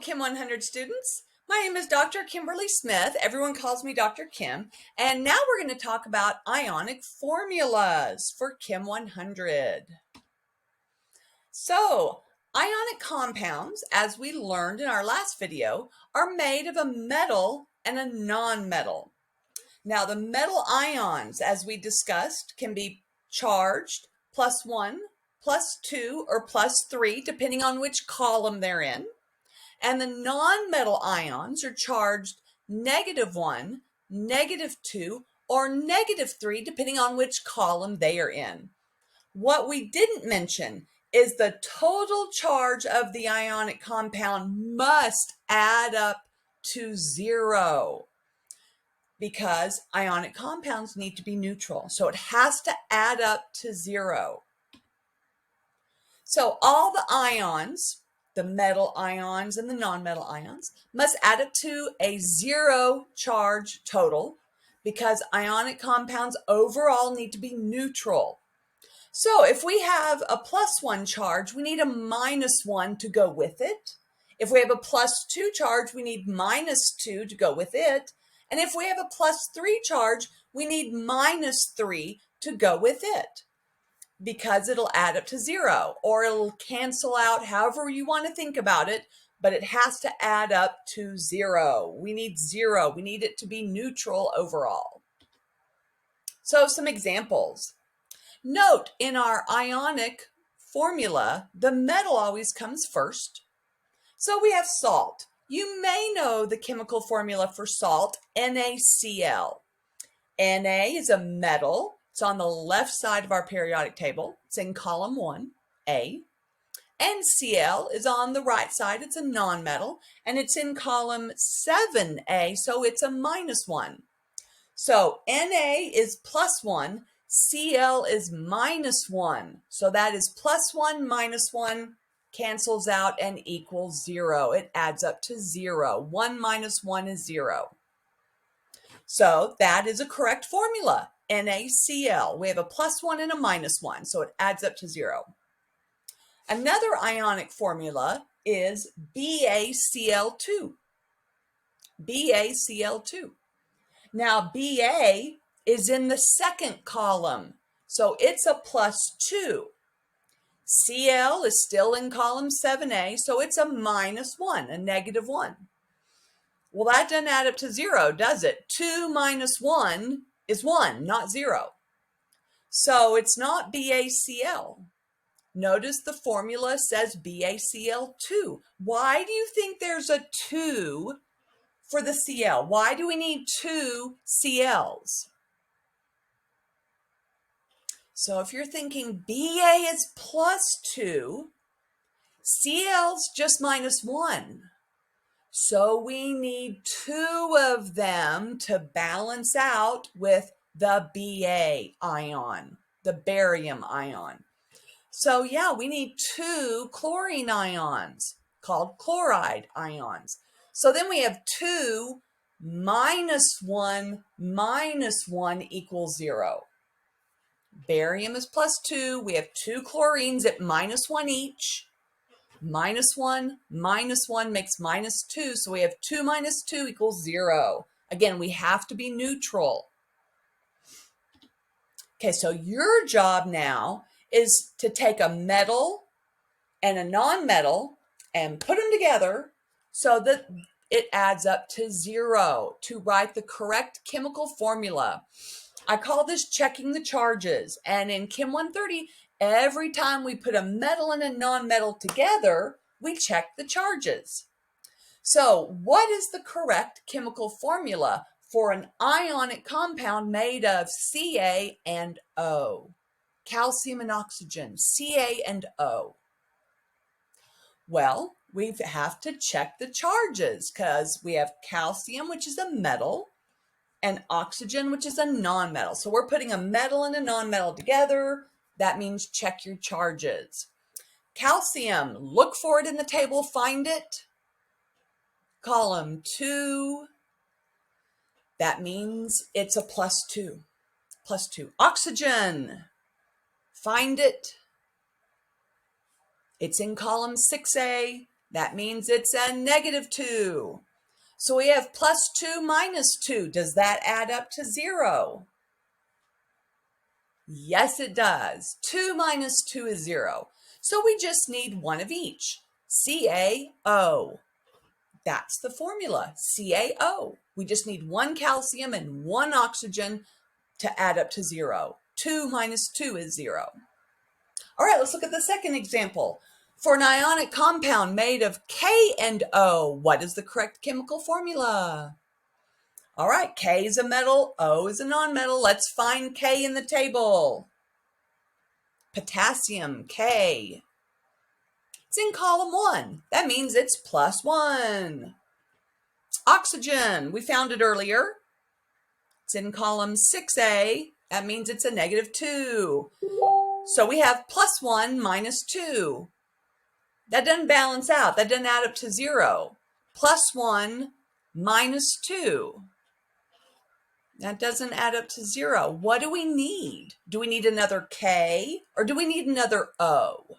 Chem 100 students. My name is Dr. Kimberly Smith. Everyone calls me Dr. Kim. And now we're going to talk about ionic formulas for Chem 100. So, ionic compounds, as we learned in our last video, are made of a metal and a non-metal. Now, the metal ions, as we discussed, can be charged +1, +2, or +3, depending on which column they're in. And the non-metal ions are charged -1, -2, or -3, depending on which column they are in. What we didn't mention is the total charge of the ionic compound must add up to 0 because ionic compounds need to be neutral. So it has to add up to 0. So all the ions, the metal ions and the non-metal ions, must add up to a 0 charge total because ionic compounds overall need to be neutral. So if we have a +1 charge, we need a -1 to go with it. If we have a +2 charge, we need -2 to go with it. And if we have a +3 charge, we need -3 to go with it, because it'll add up to 0 or it'll cancel out, however you want to think about it, but it has to add up to 0. We need 0. We need it to be neutral overall. So some examples. Note in our ionic formula, the metal always comes first. So we have salt. You may know the chemical formula for salt, NaCl. Na is a metal. It's on the left side of our periodic table. It's in column 1, A. And Cl is on the right side. It's a nonmetal, and it's in column 7A, so it's a -1. So Na is +1, Cl is -1. So that is +1 -1 cancels out and equals 0. It adds up to 0. 1 - 1 is 0. So that is a correct formula, NaCl. We have a +1 and a -1, so it adds up to 0. Another ionic formula is BaCl2. BaCl2. Now, Ba is in the second column, so it's a +2. Cl is still in column 7A, so it's a -1, a -1. Well, that doesn't add up to 0, does it? 2 - 1 is 1, not 0. So it's not BaCl. Notice the formula says BaCl2. Why do you think there's a 2 for the Cl? Why do we need 2 Cls? So if you're thinking Ba is +2, Cl's just -1. So we need 2 of them to balance out with the Ba ion, the barium ion. So yeah, we need 2 chlorine ions called chloride ions. So then we have 2 - 1 - 1 equals 0. Barium is +2. We have 2 chlorines at -1 each. -1 - 1 makes -2. So we have 2 - 2 equals 0. Again, we have to be neutral. Okay, so your job now is to take a metal and a non-metal and put them together so that it adds up to 0 to write the correct chemical formula. I call this checking the charges. And in Chem 130, every time we put a metal and a non-metal together, we check the charges. So what is the correct chemical formula for an ionic compound made of Ca and O? Calcium and oxygen, Ca and O. Well, we have to check the charges because we have calcium, which is a metal, and oxygen, which is a nonmetal. So we're putting a metal and a nonmetal together. That means check your charges. Calcium, look for it in the table, find it. Column 2, that means it's a +2. +2. Oxygen, find it. It's in column 6A, That means it's a -2. So we have +2 minus 2. Does that add up to 0? Yes, it does. 2 minus 2 is 0. So we just need one of each. CaO. That's the formula, CaO. We just need one calcium and one oxygen to add up to 0. 2 minus 2 is 0. All right, let's look at the second example. For an ionic compound made of K and O, what is the correct chemical formula? All right, K is a metal, O is a nonmetal. Let's find K in the table. Potassium, K. It's in column 1. That means it's +1. Oxygen, we found it earlier. It's in column 6A. That means it's a -2. So we have +1 minus 2. That doesn't balance out. That doesn't add up to 0. +1 minus 2. That doesn't add up to 0. What do we need? Do we need another K or do we need another O?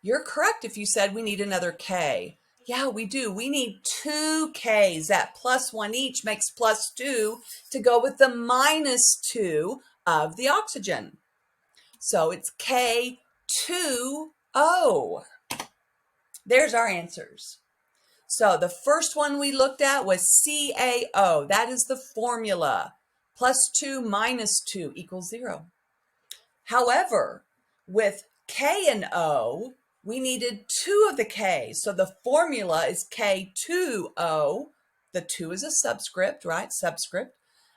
You're correct if you said we need another K. Yeah, we do. We need 2 Ks. That +1 each makes +2 to go with the -2 of the oxygen. So it's K2O. There's our answers. So the first one we looked at was CaO. That is the formula. +2 minus 2 equals 0. However, with K and O, we needed 2 of the K. So the formula is K2O. The 2 is a subscript, right? Subscript.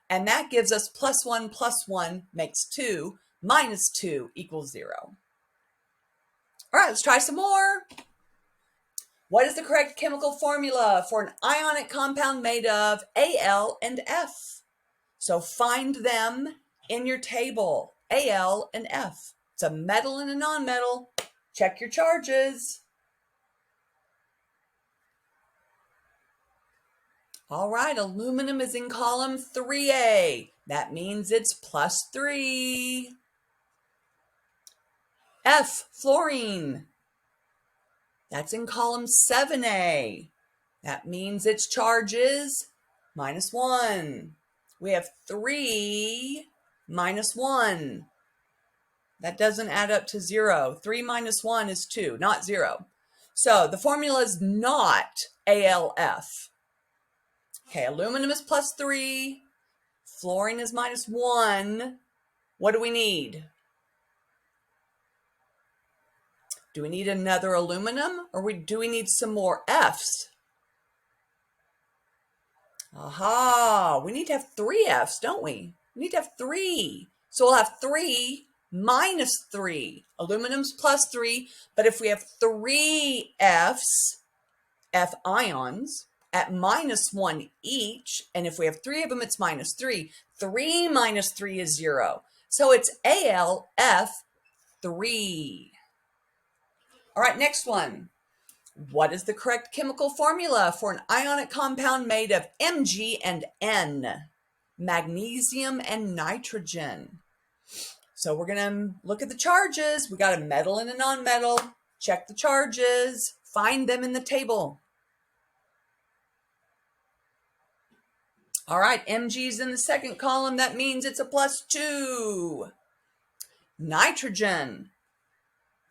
And that gives us +1 plus 1 makes 2. Minus 2 equals 0. All right, let's try some more. What is the correct chemical formula for an ionic compound made of Al and F? So find them in your table, Al and F. It's a metal and a nonmetal. Check your charges. All right, aluminum is in column 3A. That means it's +3. F, fluorine. That's in column 7A. That means its charge is -1. We have 3 minus 1. That doesn't add up to 0. 3 minus 1 is 2, not 0. So the formula is not ALF. Okay, aluminum is +3. Fluorine is -1. What do we need? Do we need another aluminum or do we need some more Fs? Aha, we need to have 3 Fs, don't we? We need to have 3. So we'll have 3 minus 3. Aluminum's +3, but if we have 3 Fs, F ions, at -1 each, and if we have 3 of them, it's -3. 3 minus 3 is 0. So it's AlF3. All right, next one. What is the correct chemical formula for an ionic compound made of Mg and N? Magnesium and nitrogen. So we're going to look at the charges. We got a metal and a nonmetal. Check the charges. Find them in the table. All right, Mg is in the second column. That means it's a +2. Nitrogen.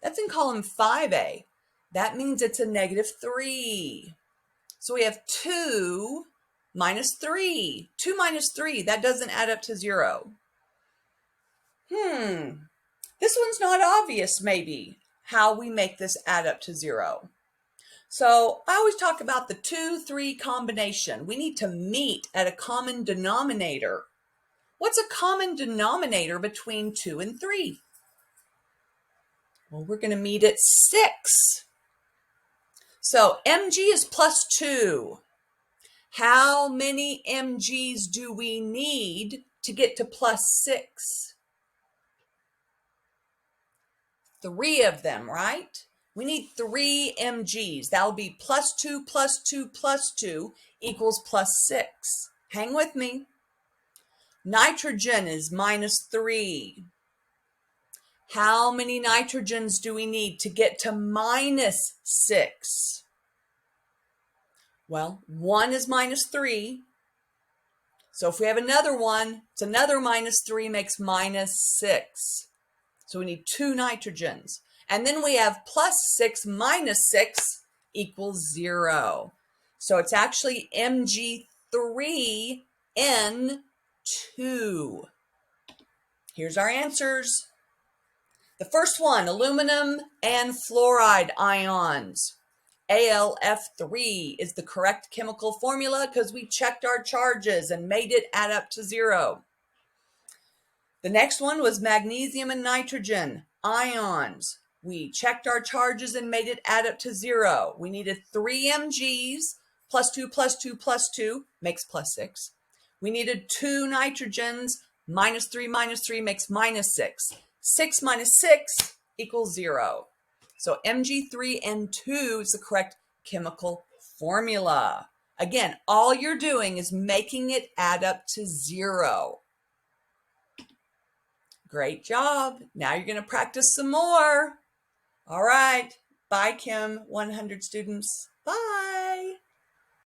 That's in column 5A. That means it's a -3. So we have 2 minus 3. 2 minus 3, that doesn't add up to 0. This one's not obvious, maybe, how we make this add up to 0. So I always talk about the 2-3 combination. We need to meet at a common denominator. What's a common denominator between 2 and 3? Well, we're going to meet at 6. So Mg is +2. How many Mgs do we need to get to +6? 3 of them, right? We need 3 Mgs. That'll be +2 +2 +2 equals +6. Hang with me. Nitrogen is -3. How many nitrogens do we need to get to -6? Well, 1 is -3. So if we have another one, it's another -3 makes -6. So we need 2 nitrogens. And then we have +6 minus 6 equals 0. So it's actually Mg3N2. Here's our answers. The first one, aluminum and fluoride ions. AlF3 is the correct chemical formula because we checked our charges and made it add up to 0. The next one was magnesium and nitrogen ions. We checked our charges and made it add up to 0. We needed 3 Mgs, +2 +2 +2 makes +6. We needed 2 nitrogens, -3 -3 makes -6. 6 minus 6 equals 0. So Mg3N2 is the correct chemical formula. Again, all you're doing is making it add up to 0. Great job. Now you're going to practice some more. All right. Bye, Kim 100 students.